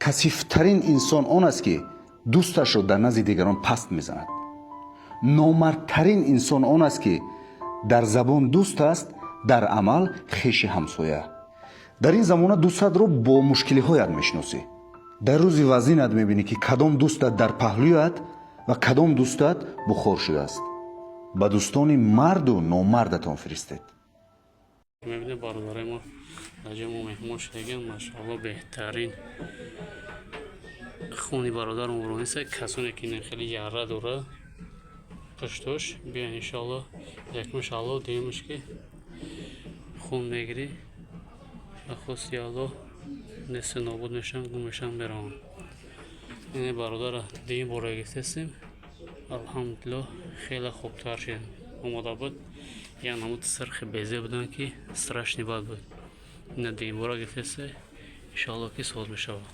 کثیفترین انسان آن است که دوستش را در نزد دیگران پست میزند. نامردترین انسان آن است که در زبان دوست است، در عمل خویش همسایه. در این زمانه دوستت رو با مشکلی هایت میشناسی. در روزی وزینت میبینی که کدام دوستت در پهلویت و کدام دوستت بخور شده است. به دوستان مرد و نامردتان فرستید. میبینه برادرای ما نجم و مهمون شدگن ماشاءالله بهترین خونی برادر رو نیست. کسانی که خیلی یاره دوره پشتوش بیا انشالله یکمش الله دیمش که خون میگیری خواست الله نصف نابود میشن گمشن برام. این برادر دیم باره گفتیم الحمدلله خیلی خوبتر شد اومده بود. یعنی همون سرخ بیزه بودن که strašný bad بود. این دیم باره گفتیم انشالله که سود میشه.